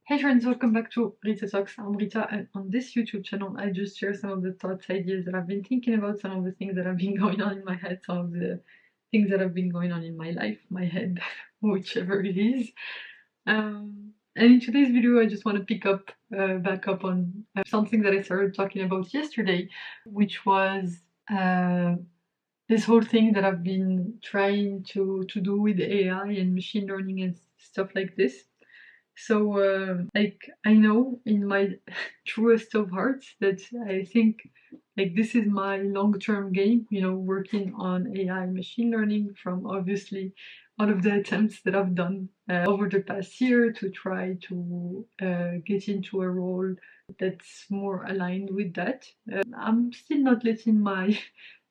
Hey friends, welcome back to Rita Talks. I'm Rita, and on this YouTube channel, I just share some of the thoughts, ideas that I've been thinking about, some of the things that have been going on in my head, some of the things that have been going on in my life, my head, whichever it is. And in today's video, I just want to pick up, back up on something that I started talking about yesterday, which was this whole thing that I've been trying to do with AI and machine learning and stuff like this. So, like, I know in my truest of hearts that I think like this is my long-term game, working on AI machine learning from obviously all of the attempts that I've done over the past year to try to get into a role that's more aligned with that. I'm still not letting my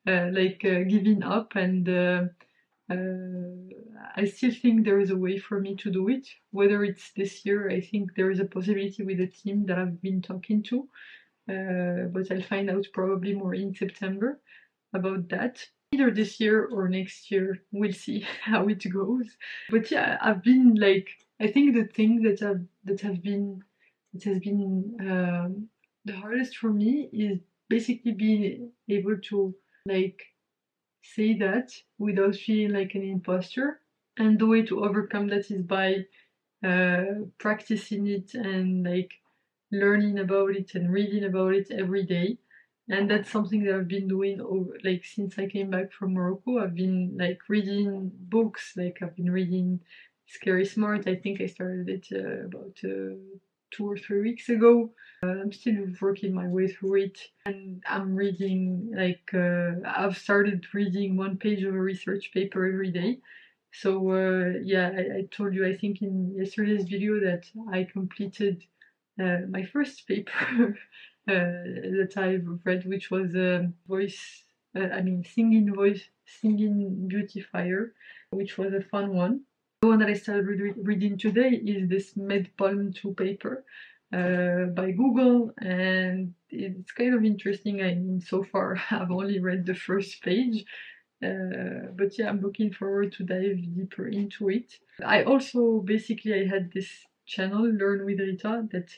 giving up and I still think there is a way for me to do it. Whether it's this year, I think there is a possibility with the team that I've been talking to, but I'll find out probably more in September about that. Either this year or next year, we'll see how it goes. But yeah, I've been like, I think the thing that has been the hardest for me is basically being able to like say that without feeling like an imposter. And the way to overcome that is by practicing it and like learning about it and reading about it every day. And that's something that I've been doing over, like since I came back from Morocco. I've been like reading books, like I've been reading Scary Smart. I think I started it about 2 or 3 weeks ago. I'm still working my way through it, and I'm reading like I've started reading one page of a research paper every day. So yeah, I told you I think in yesterday's video that I completed my first paper that I've read, which was singing beautifier, which was a fun one. The one that I started reading today is this MedPalm 2 paper by Google, and it's kind of interesting. I mean, so far I've only read the first page, but yeah, I'm looking forward to dive deeper into it. I also basically I had this channel, Learn with Rita, that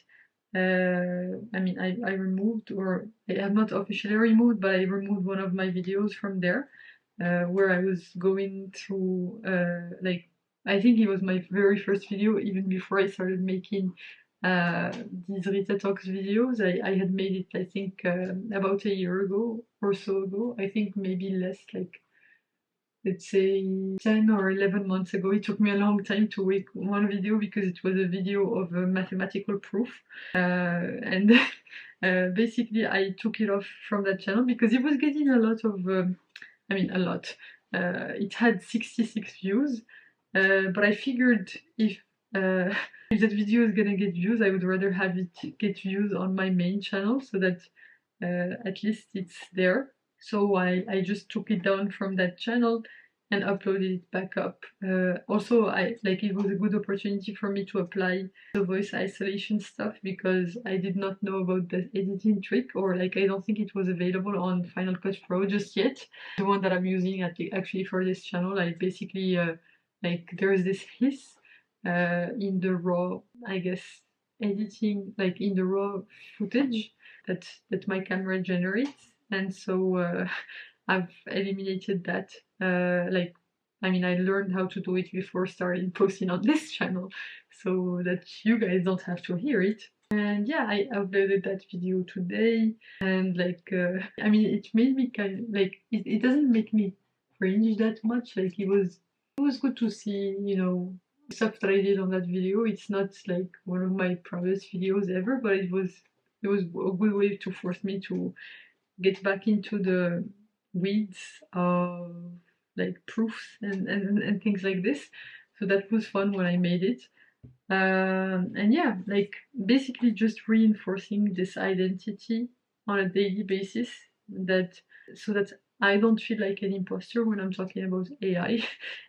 I removed, or I have not officially removed, but I removed one of my videos from there, where I was going through I think it was my very first video, even before I started making these Rita Talks videos. I had made it, I think, about a year ago or so ago. I think maybe less, like let's say 10 or 11 months ago. It took me a long time to make one video because it was a video of a mathematical proof. And basically I took it off from that channel because it was getting a lot of, a lot. It had 66 views, but I figured uh, if that video is gonna get views, I would rather have it get views on my main channel so that at least it's there. So I just took it down from that channel and uploaded it back up. Also, it was a good opportunity for me to apply the voice isolation stuff because I did not know about the editing trick, or like I don't think it was available on Final Cut Pro just yet. The one that I'm using actually for this channel, I basically there's this hiss in the raw, I guess, editing, like in the raw footage that my camera generates, and so I've eliminated that. I learned how to do it before starting posting on this channel, so that you guys don't have to hear it. And yeah, I uploaded that video today, and it made me kind of like it doesn't make me cringe that much. Like it was good to see, stuff that I did on that video. It's not like one of my proudest videos ever, but it was a good way to force me to get back into the weeds of like proofs and things like this. So that was fun when I made it. And yeah, like basically just reinforcing this identity on a daily basis, that so that I don't feel like an imposter when I'm talking about AI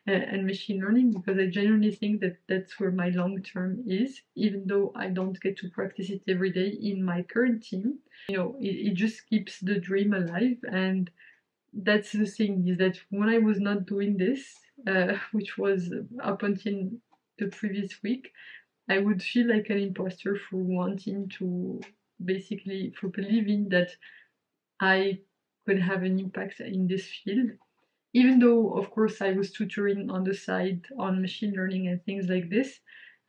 and machine learning, because I genuinely think that that's where my long term is, even though I don't get to practice it every day in my current team. It just keeps the dream alive. And that's the thing, is that when I was not doing this, which was up until the previous week, I would feel like an imposter for wanting to basically, for believing that I could have an impact in this field. Even though, of course, I was tutoring on the side on machine learning and things like this,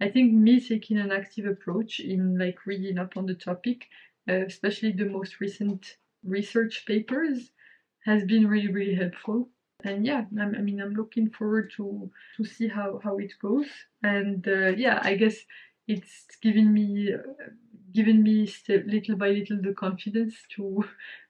I think me taking an active approach in like reading up on the topic, especially the most recent research papers, has been really, really helpful. And yeah, I mean, I'm looking forward to see how it goes. And yeah, I guess it's given me little by little the confidence to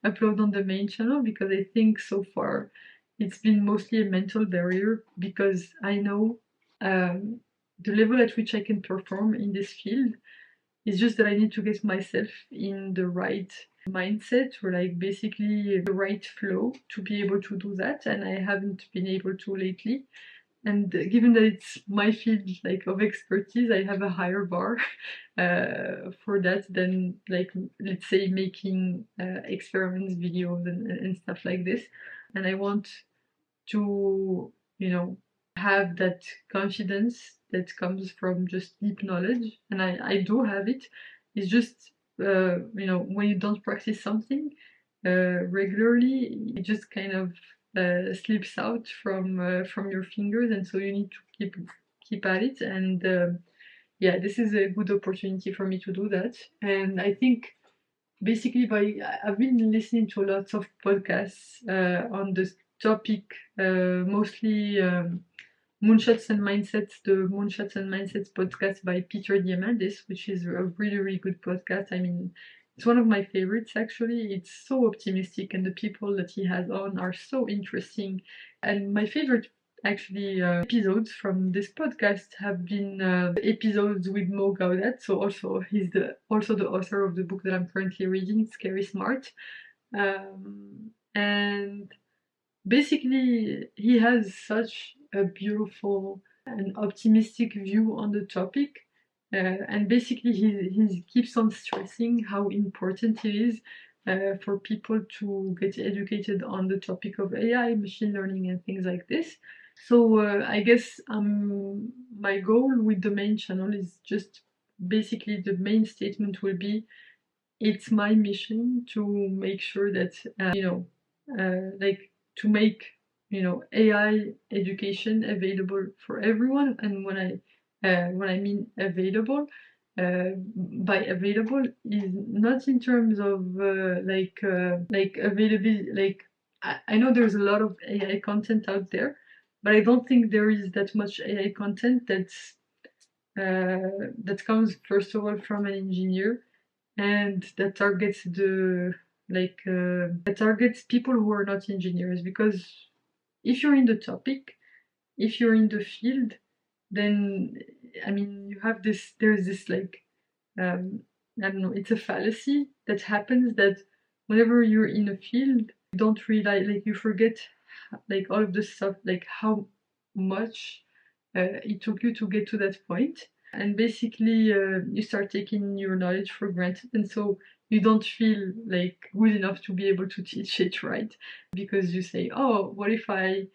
upload on the main channel, because I think so far it's been mostly a mental barrier, because I know the level at which I can perform in this field. It's just that I need to get myself in the right mindset, or like basically the right flow to be able to do that, and I haven't been able to lately. And given that it's my field like of expertise, I have a higher bar for that than like, let's say, making experiments videos and stuff like this. And I want to, have that confidence that comes from just deep knowledge, and I do have it. It's just when you don't practice something regularly, it just kind of slips out from your fingers, and so you need to keep at it. And yeah, this is a good opportunity for me to do that. And I think basically I've been listening to lots of podcasts on this topic, mostly Moonshots and Mindsets, the Moonshots and Mindsets podcast by Peter Diamandis, which is a really, really good podcast. I mean, it's one of my favorites, actually. It's so optimistic, and the people that he has on are so interesting. And my favorite, actually, episodes from this podcast have been episodes with Mo Gaudat. So also, he's also the author of the book that I'm currently reading, Scary Smart. And basically, he has such a beautiful and optimistic view on the topic. And basically, he keeps on stressing how important it is for people to get educated on the topic of AI, machine learning, and things like this. So I guess my goal with the main channel is just basically, the main statement will be, it's my mission to make sure that like to make AI education available for everyone. And when I mean available, by available is not in terms of like availability. Like I know there's a lot of AI content out there, but I don't think there is that much AI content that comes first of all from an engineer, and that targets that targets people who are not engineers. Because if you're in the topic, if you're in the field, then I mean, there's this like I don't know, it's a fallacy that happens, that whenever you're in a field, you don't realize, like, you forget like all of the stuff, like how much it took you to get to that point. And basically, you start taking your knowledge for granted, and so you don't feel like good enough to be able to teach it, right? Because you say, oh, what if I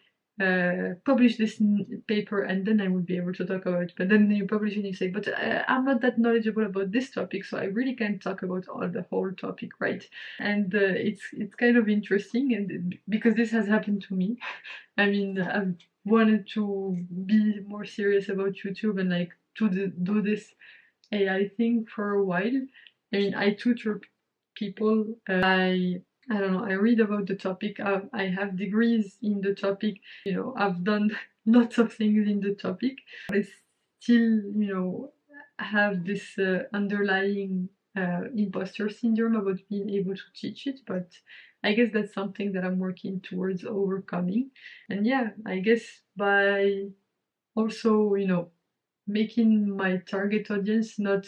publish this paper, and then I would be able to talk about it. But then you publish it and you say, but I'm not that knowledgeable about this topic, so I really can't talk about the whole topic, right? And it's kind of interesting, and because this has happened to me. I mean, I've wanted to be more serious about YouTube and like to do this AI thing for a while. I mean, I tutor people. I don't know. I read about the topic. I have degrees in the topic. I've done lots of things in the topic. But I still, have this underlying imposter syndrome about being able to teach it. But I guess that's something that I'm working towards overcoming. And yeah, I guess by also, making my target audience not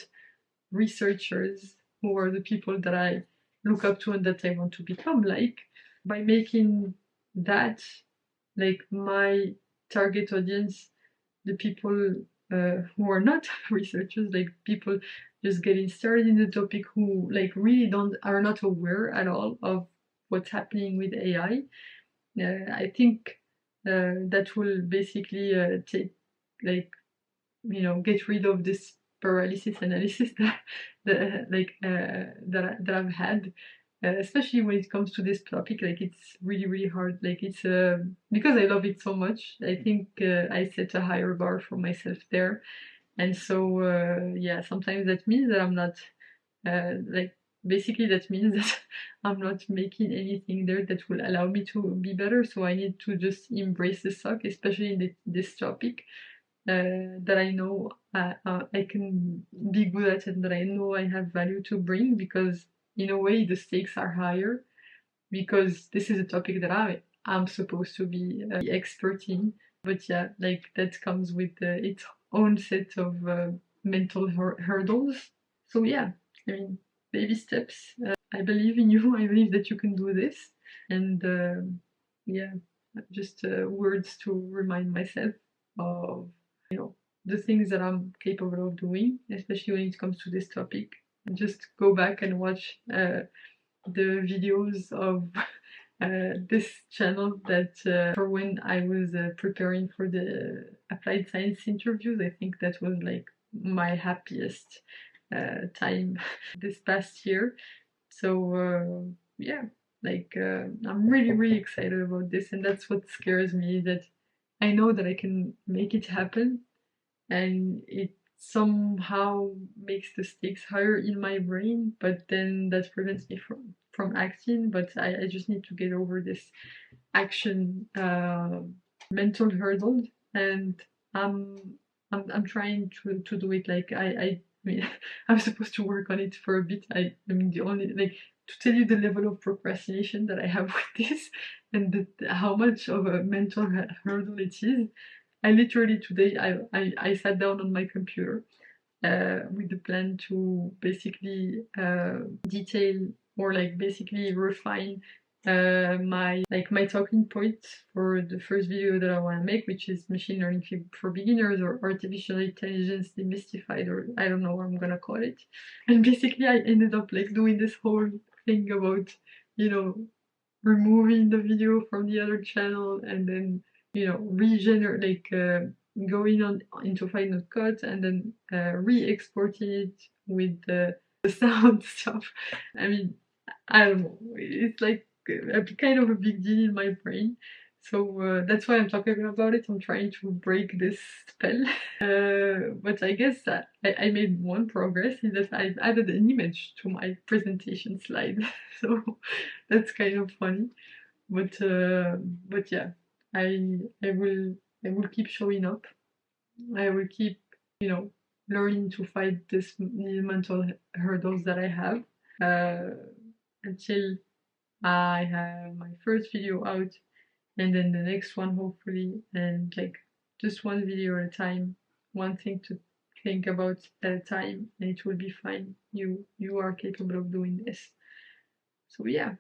researchers, who are the people that I look up to and that I want to become like, by making that like my target audience, the people who are not researchers, like people just getting started in the topic, who like really are not aware at all of what's happening with AI. I think that will basically take like get rid of this paralysis analysis that I've had, especially when it comes to this topic. Like it's really hard. Like it's because I love it so much. I think I set a higher bar for myself there, and so yeah, sometimes that means that I'm not like basically that means that I'm not making anything there that will allow me to be better. So I need to just embrace the suck, especially in this topic that I know I can be good at and that I know I have value to bring, because in a way the stakes are higher because this is a topic that I'm supposed to be expert in. But yeah, like that comes with its own set of mental hurdles. So yeah, I mean, baby steps. I believe in you. I believe that you can do this. And yeah, just words to remind myself of, you know, the things that I'm capable of doing, especially when it comes to this topic. And just go back and watch the videos of this channel that for when I was preparing for the applied science interviews. I think that was like my happiest time this past year. So yeah, like I'm really excited about this, and that's what scares me, that I know that I can make it happen, and it somehow makes the stakes higher in my brain, but then that prevents me from acting. But I just need to get over this action mental hurdle, and I'm I'm trying to do it. Like I mean, I'm supposed to work on it for a bit. I mean, the only, like, to tell you the level of procrastination that I have with this, and how much of a mental hurdle it is. I literally today I sat down on my computer with the plan to basically detail, or like basically refine my talking points for the first video that I want to make, which is machine learning for beginners, or artificial intelligence demystified, or I don't know what I'm gonna call it. And basically I ended up like doing this whole thing about, you know, removing the video from the other channel, and then, you know, regenerate, like going on into Final Cut, and then re-exporting it with the sound stuff. I mean, I don't know. It's like a kind of a big deal in my brain. So that's why I'm talking about it. I'm trying to break this spell. But I guess I made one progress in that I've added an image to my presentation slide. So that's kind of funny. But yeah, I will I will keep showing up. I will keep, you know, learning to fight these mental hurdles that I have uh, until I have my first video out, and then the next one hopefully, and like just one video at a time, one thing to think about at a time, and it will be fine. You are capable of doing this. So yeah,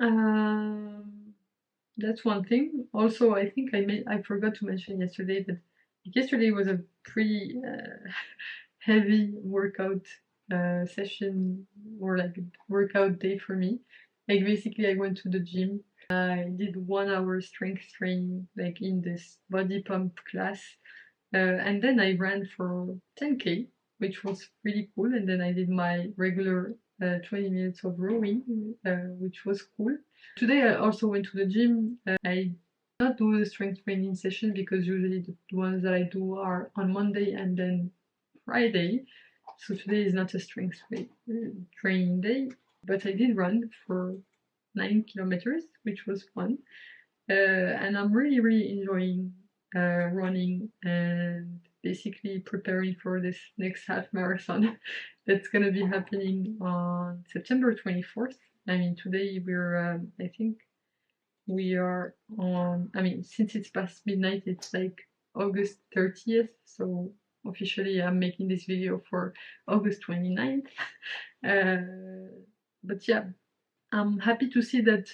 um, that's one thing. Also, I think I forgot to mention yesterday that yesterday was a pretty heavy workout session, or like workout day for me. Like basically, I went to the gym. I did 1 hour strength training, like in this body pump class, and then I ran for 10K, which was really cool. And then I did my regular 20 minutes of rowing, which was cool. Today I also went to the gym. I did not do the strength training session because usually the ones that I do are on Monday and then Friday. So today is not a strength training day, but I did run for 9 kilometers, which was fun. And I'm really enjoying running and basically preparing for this next half marathon that's gonna be happening on September 24th. I mean, today we're, I think we are on, I mean, since it's past midnight, it's like August 30th. So officially I'm making this video for August 29th. But yeah, I'm happy to see that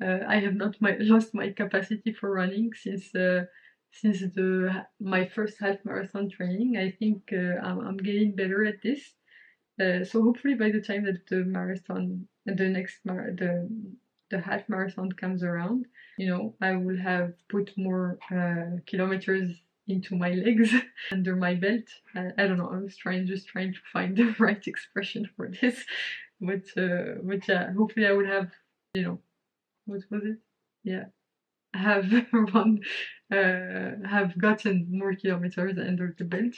I have not lost my capacity for running since my first half marathon training. I think I'm getting better at this. So hopefully by the time that the marathon, the half marathon comes around, you know, I will have put more kilometers into my legs under my belt. I don't know. I was just trying to find the right expression for this, but yeah. Hopefully, I would have, you know, what was it? Yeah, have run, have gotten more kilometers under the belt.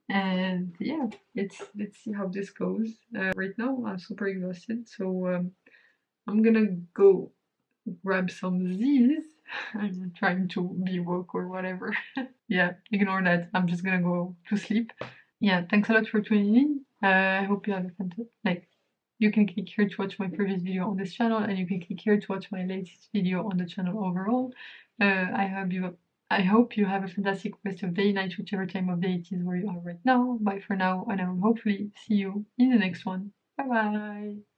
And yeah, let's see how this goes. Right now, I'm super exhausted, so I'm gonna go grab some Z's. I'm trying to be woke or whatever. Yeah, ignore that. I'm just gonna go to sleep. Yeah, thanks a lot for tuning in. I hope you have a fantastic, like, you can click here to watch my previous video on this channel, and you can click here to watch my latest video on the channel overall. I hope you have a fantastic rest of day, night, whichever time of day it is where you are right now. Bye for now, and I will hopefully see you in the next one. Bye bye!